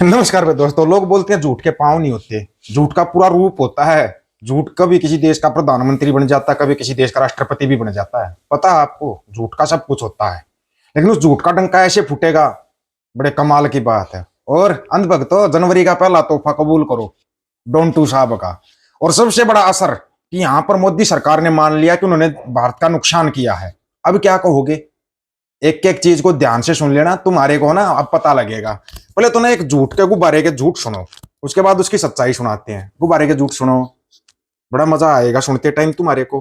नमस्कार भाई दोस्तों। लोग बोलते हैं झूठ के पांव नहीं होते, झूठ का पूरा रूप होता है। झूठ कभी किसी देश का प्रधानमंत्री बन जाता है, कभी किसी देश का राष्ट्रपति भी बन जाता है। पता है आपको, झूठ का सब कुछ होता है, लेकिन उस झूठ का डंका ऐसे फूटेगा, बड़े कमाल की बात है। और अंधभक्तों, जनवरी का पहला तोहफा कबूल करो डोन टू साहब का। और सबसे बड़ा असर कि यहाँ पर मोदी सरकार ने मान लिया कि उन्होंने भारत का नुकसान किया है। अब क्या कहोगे? एक एक चीज को ध्यान से सुन लेना, तुम्हारे को ना अब पता लगेगा। पहले तो ना एक झूठ के गुब्बारे के झूठ सुनो, उसके बाद उसकी सच्चाई सुनाते हैं। गुब्बारे के झूठ सुनो, बड़ा मजा आएगा सुनते टाइम तुम्हारे को।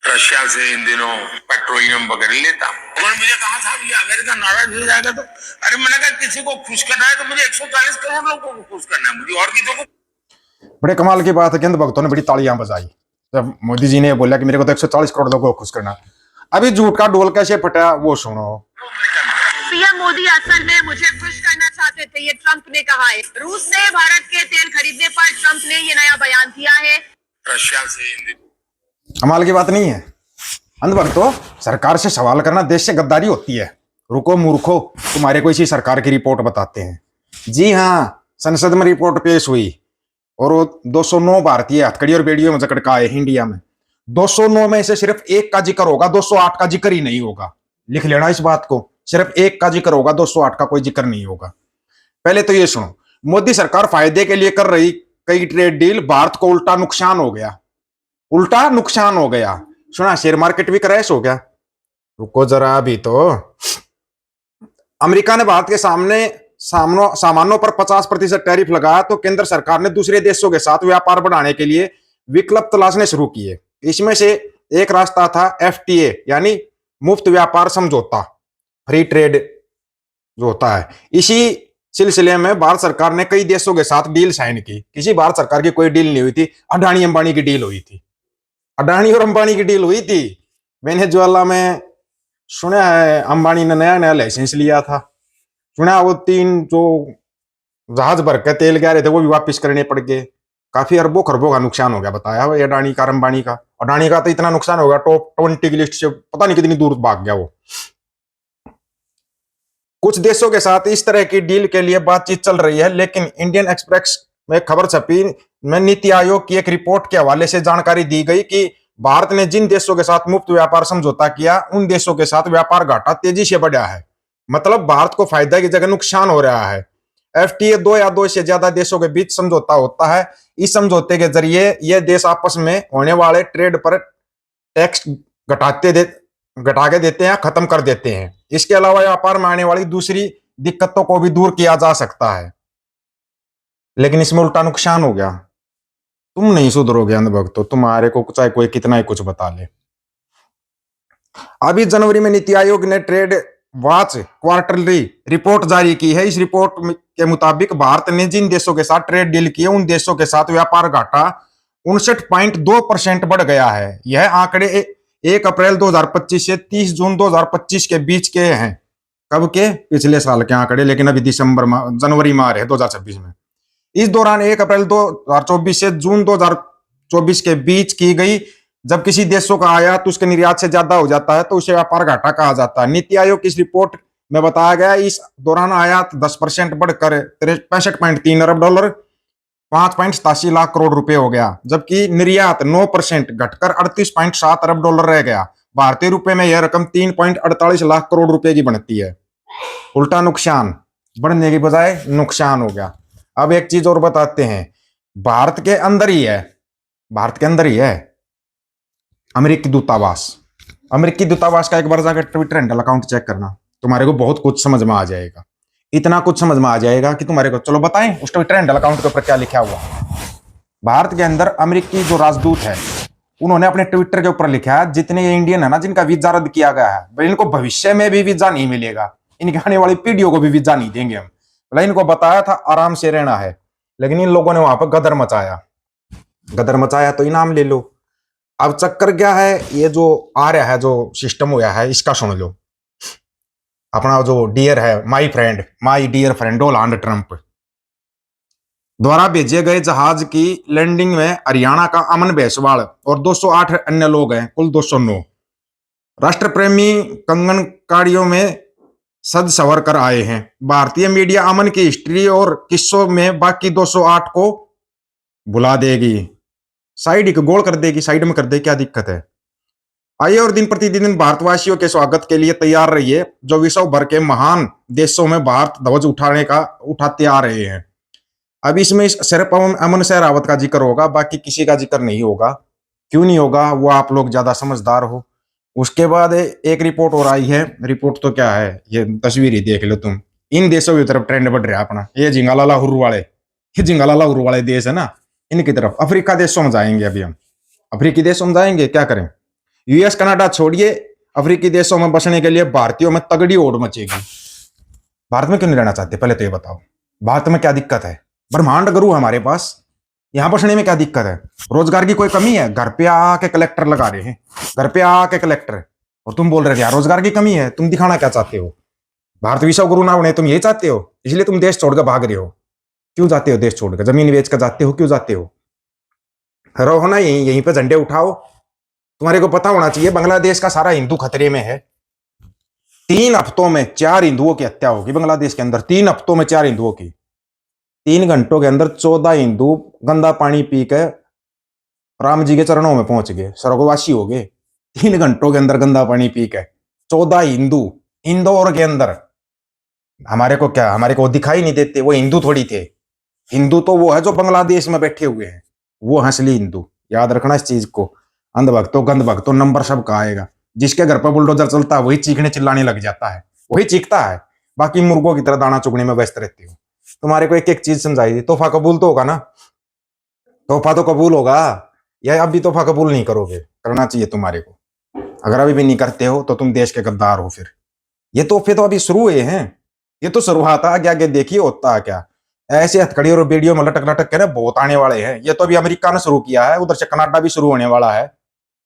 रशिया से इन दिनों पेट्रोलियम वगैरह लेता और मुझे कहा था ये अमेरिका नाराज हो जाएगा तो अरे मैंने कहा किसी को खुश करना है तो मुझे 140 करोड़ लोगों को खुश करना है, मुझे और किसी को। बड़े कमाल की बात है कि अंध भक्तों ने बड़ी तालियां बजाई जब मोदी जी ने बोला कि मेरे को तो 140 करोड़ लोगों को खुश करना। अभी झूठ का ढोल कैसे फटा वो सुनो। पीएम मोदी असल में मुझे खुश करना चाहते थे, ये ट्रंप ने कहा है। रूस से भारत के तेल खरीदने पर ट्रंप ने ये नया बयान दिया है। रशिया से इन दिनों कमाल की बात नहीं है? अंध भक्तों, सरकार से सवाल करना देश से गद्दारी होती है। रुको मूर्खो, तुम्हारे को इसी सरकार की रिपोर्ट बताते हैं। जी हाँ, संसद में रिपोर्ट पेश हुई और वो 209 भारतीय हथकड़ी और बेड़ियों में जकड़ का आए इंडिया में। 209 में से सिर्फ एक का जिक्र होगा, 208 का जिक्र ही नहीं होगा। लिख लेना इस बात को, सिर्फ एक का जिक्र होगा, 208 का कोई जिक्र नहीं होगा। पहले तो ये सुनो, मोदी सरकार फायदे के लिए कर रही कई ट्रेड डील, भारत को उल्टा नुकसान हो गया। उल्टा नुकसान हो गया। सुना, शेयर मार्केट भी क्रैश हो गया। रुको जरा, अभी तो अमेरिका ने भारत के सामानों पर 50% टैरिफ लगाया तो केंद्र सरकार ने दूसरे देशों के साथ व्यापार बढ़ाने के लिए विकल्प तलाशने शुरू किए। इसमें से एक रास्ता था एफटीए, यानी मुफ्त व्यापार समझौता, फ्री ट्रेड जो होता है। इसी सिलसिले में भारत सरकार ने कई देशों के साथ डील साइन की। किसी भारत सरकार की कोई डील नहीं हुई थी, अडानी अंबानी की डील हुई थी। अडानी और अंबानी की डील हुई थी। वेनेजुएला में सुना है अंबानी ने नया नया लाइसेंस लिया था। सुना वो 3 जो जहाज भर के तेल गया रहे थे वो भी वापस करने पड़ गए। काफी अरबों खरबों का नुकसान हो गया, बताया वो अडानी का अंबानी का। अडानी का तो इतना नुकसान हो गया, टॉप 20 की लिस्ट से पता नहीं कितनी दूर भाग गया वो। कुछ देशों के साथ इस तरह की डील के लिए बातचीत चल रही है, लेकिन इंडियन एक्सप्रेस में खबर छपी में नीति आयोग की एक रिपोर्ट के हवाले से जानकारी दी गई कि भारत ने जिन देशों के साथ मुफ्त व्यापार समझौता किया उन देशों के साथ व्यापार घाटा तेजी से बढ़ा है। मतलब भारत को फायदा की जगह नुकसान हो रहा है। एफटीए 2 या 2 से ज्यादा देशों के बीच समझौता होता है। इस समझौते के जरिए ये देश आपस में होने वाले ट्रेड पर टैक्स घटा के देते हैं, खत्म कर देते हैं। इसके अलावा व्यापार में आने वाली दूसरी दिक्कतों को भी दूर किया जा सकता है, लेकिन इसमें उल्टा नुकसान हो गया। तुम नहीं सुधरोगे अंधभक्तों, तुम्हारे को चाहे कोई कितना ही कुछ बता ले। अभी जनवरी में नीति आयोग ने ट्रेड वॉच क्वार्टरली रिपोर्ट जारी की है। इस रिपोर्ट के मुताबिक भारत ने जिन देशों के साथ ट्रेड डील किए उन देशों के साथ व्यापार घाटा 59.2% बढ़ गया है। यह आंकड़े 1 अप्रैल 2025 से 30 जून 2025 के बीच के हैं। कब के? पिछले साल के आंकड़े, लेकिन अभी जनवरी माह रहे 2026 में। इस दौरान 1 अप्रैल 2024 से जून 2024 के बीच की गई जब किसी देशों का आयात उसके निर्यात से ज्यादा हो जाता है तो उसे व्यापार घाटा कहा जाता है। नीति आयोग की इस रिपोर्ट में बताया गया इस दौरान आयात 10% बढ़कर 65.3 अरब डॉलर 5.87 लाख करोड़ रुपए हो गया, जबकि निर्यात 9% घटकर 38.7 अरब डॉलर रह गया। भारतीय रुपए में यह रकम 3.48 लाख करोड़ रुपए की बनती है। उल्टा नुकसान, बढ़ने की बजाय नुकसान हो गया। अब एक चीज और बताते हैं, भारत के अंदर ही है अमेरिकी दूतावास। अमेरिकी दूतावास का एक बार जाकर ट्विटर हैंडल अकाउंट चेक करना, तुम्हारे को बहुत कुछ समझ में आ जाएगा। इतना कुछ समझ में आ जाएगा कि तुम्हारे को, चलो बताएं उस ट्विटर हैंडल अकाउंट के ऊपर क्या लिखा हुआ। भारत के अंदर अमेरिकी जो राजदूत है उन्होंने अपने ट्विटर के ऊपर लिखा है जितने ये इंडियन है ना जिनका वीजा रद्द किया गया है, भाई इनको भविष्य में भी वीजा नहीं मिलेगा, इनके आने वाली पीढ़ियों को भी वीजा नहीं देंगे हम। भला इनको बताया था आराम से रहना है, लेकिन इन लोगों ने वहां पर गदर मचाया तो इनाम ले लो। अब चक्कर क्या है, ये जो आ रहा है जो सिस्टम हुआ है इसका सुन लो। अपना जो डियर है, my dear friend Donald Trump द्वारा भेजे गए जहाज की लैंडिंग में हरियाणा का अमन बेसवाल और 208 अन्य लोग हैं, कुल 209। राष्ट्र प्रेमी कंगनकारियों में सद सवर कर आए हैं। भारतीय मीडिया अमन की हिस्ट्री और किस्सों में बाकी 208 को बुला देगी, साइड को गोल कर देगी, साइड में कर दे, क्या दिक्कत है। आइए और दिन प्रतिदिन भारतवासियों के स्वागत के लिए तैयार रहिए, जो विश्व भर के महान देशों में भारत ध्वज उठाते आ रहे हैं। अब इसमें सिर्फ अमन सहरावत का जिक्र होगा, बाकी किसी का जिक्र नहीं होगा। क्यों नहीं होगा, वो आप लोग ज्यादा समझदार हो। उसके बाद एक रिपोर्ट और आई है। रिपोर्ट तो क्या है, ये तस्वीर ही देख लो तुम। इन देशों की तरफ ट्रेंड बढ़ रहा है अपना। ये जिंगालाला हुर्रू वाले, ये जिंगालाला हुर्रू वाले देश है ना, इनकी तरफ। अफ्रीका देशों में जाएंगे अभी हम, अफ्रीकी देशों में जाएंगे, क्या करें। यूएस कनाडा छोड़िए, अफ्रीकी देशों में बसने के लिए भारतीयों में तगड़ी ओढ़ मचेगी। भारत में क्यों नहीं रहना चाहते, पहले तो ये बताओ। भारत में क्या दिक्कत है, ब्रह्मांड गुरु हमारे पास, यहां बसने में क्या दिक्कत है। रोजगार की कोई कमी है, घर पे आके कलेक्टर लगा रहे हैं, घर पे आके कलेक्टर, और तुम बोल रहे हो यार रोजगार की कमी है। तुम दिखाना क्या चाहते हो, भारत विश्व गुरु ना बने, तुम ये चाहते हो, इसलिए तुम देश छोड़कर भाग रहे हो। क्यों जाते हो देश छोड़कर, जमीन बेच कर जाते हो, क्यों जाते हो। रहो ना यहीं पे झंडे उठाओ। तुम्हारे को पता होना चाहिए बांग्लादेश का सारा हिंदू खतरे में है। 3 हफ्तों में 4 हिंदुओं की हत्या होगी बांग्लादेश के अंदर, 3 हफ्तों में 4 हिंदुओं की। 3 घंटों के अंदर 14 हिंदू गंदा पानी पी के राम जी के चरणों में पहुंच गए, स्वर्गवासी हो गए। 3 घंटों के अंदर गंदा पानी पी के 14 हिंदू इंदौर के अंदर। हमारे को क्या, हमारे को दिखाई नहीं देते, वो हिंदू थोड़ी थे। हिंदू तो वो है जो बांग्लादेश में बैठे हुए हैं, वो असली हिंदू। याद रखना इस चीज को। अंधभक्तों गंध भक्तों नंबर सबका आएगा। जिसके घर पर बुलडोजर चलता है वही चीखने चिल्लाने लग जाता है, वही चीखता है। बाकी मुर्गों की तरह दाना चुगने में व्यस्त रहते हो। तुम्हारे को एक एक चीज समझाई दी। तोहफा कबूल तो होगा ना, तोहफा तो कबूल होगा, या अभी तोहफा कबूल नहीं करोगे। करना चाहिए तुम्हारे को। अगर अभी भी नहीं करते हो तो तुम देश के गद्दार हो। फिर ये तोहफे तो अभी शुरू हुए हैं, ये तो शुरुआत है, आगे आगे देखिए होता है क्या। ऐसे हथकड़ी और वीडियो में लटक लटक के ना बहुत आने वाले हैं। ये तो अभी अमेरिका ने शुरू किया है, उधर से कनाडा भी शुरू होने वाला है।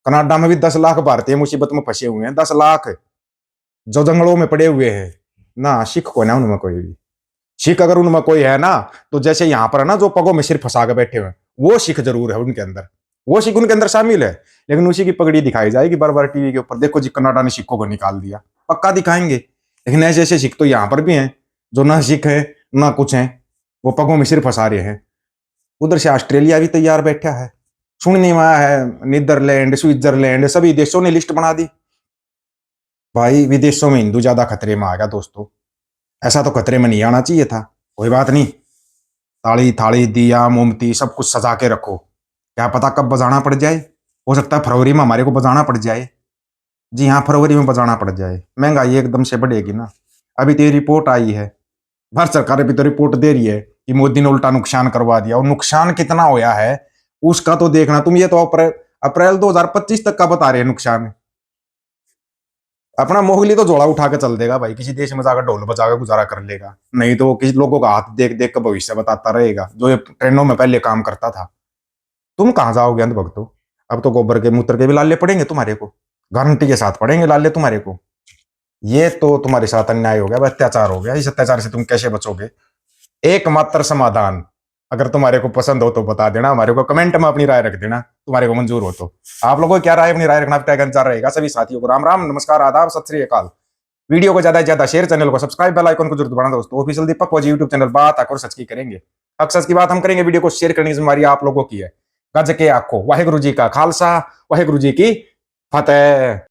कनाडा में भी 10 लाख भारतीय मुसीबत में फंसे हुए हैं, 10 लाख जो जंगलों में पड़े हुए हैं ना। सिख को ना उनमें कोई भी, सिख अगर उनमें कोई है ना, तो जैसे यहाँ पर है ना जो पगों में सिर फंसा के बैठे हुए हैं, वो सिख जरूर है उनके अंदर, वो सिख उनके अंदर शामिल है। लेकिन उसी की पगड़ी दिखाई जाएगी बार बार टीवी के ऊपर। देखो जी कनाडा ने सिखों को निकाल दिया, पक्का दिखाएंगे। लेकिन ऐसे ऐसे सिख तो यहाँ पर भी हैं जो ना सिख है ना कुछ है, वो पगों में सिर फंसा रहे हैं। उधर से ऑस्ट्रेलिया भी तैयार बैठा है, सुनने में आया है। नीदरलैंड, स्विट्जरलैंड, सभी देशों ने लिस्ट बना दी। भाई विदेशों में हिंदू ज्यादा खतरे में आ गया दोस्तों। ऐसा तो खतरे में नहीं आना चाहिए था। कोई बात नहीं, ताली थाली दिया मोमती सब कुछ सजा के रखो, क्या पता कब बजाना पड़ जाए। हो सकता है फरवरी में हमारे को बजाना पड़ जाए। जी हाँ, फरवरी में बजाना पड़ जाए। महंगाई एकदम से बढ़ेगी ना। अभी तो ये रिपोर्ट आई है, भारत सरकार अभी तो रिपोर्ट दे रही है कि मोदी ने उल्टा नुकसान करवा दिया। और नुकसान कितना होया है उसका तो देखना तुम। ये तो अप्रैल 2025 तक का बता रहे हैं नुकसान। अपना मोगली तो जोड़ा उठा के चल देगा भाई, किसी देश में जाकर ढोल बजा के गुजारा कर लेगा। नहीं तो वो किसी लोगों का हाथ देख देख कर भविष्य बताता रहेगा, जो ये ट्रेनों में पहले काम करता था। तुम कहां जाओगे अंधभक्तों। अब तो गोबर के मूत्र के भी लाले पड़ेंगे तुम्हारे को, गारंटी के साथ पड़ेंगे लाले तुम्हारे को। ये तो तुम्हारे साथ अन्याय हो गया, अत्याचार हो गया। इस अत्याचार से तुम कैसे बचोगे। एकमात्र समाधान, अगर तुम्हारे को पसंद हो तो बता देना, हमारे को कमेंट में अपनी राय रख देना, तुम्हारे को मंजूर हो तो। आप लोगों को क्या राय, अपनी राय रखना टैग अंचार रहेगा। सभी साथियों को राम राम, नमस्कार, आदाब, सत श्री अकाल। वीडियो को ज्यादा से ज्यादा शेयर, चैनल को सब्सक्राइब, बेल आइकन को जरूर दबाना दोस्तों। ऑफिशियल दीपक फौजी यूट्यूब चैनल बात आकर सच की करेंगे, हक सच की बात हम करेंगे। वीडियो को शेयर करने की जिम्मेदारी आप लोगों की है। गज के आखो, वाहेगुरु जी का खालसा, वाहेगुरु जी की फतेह।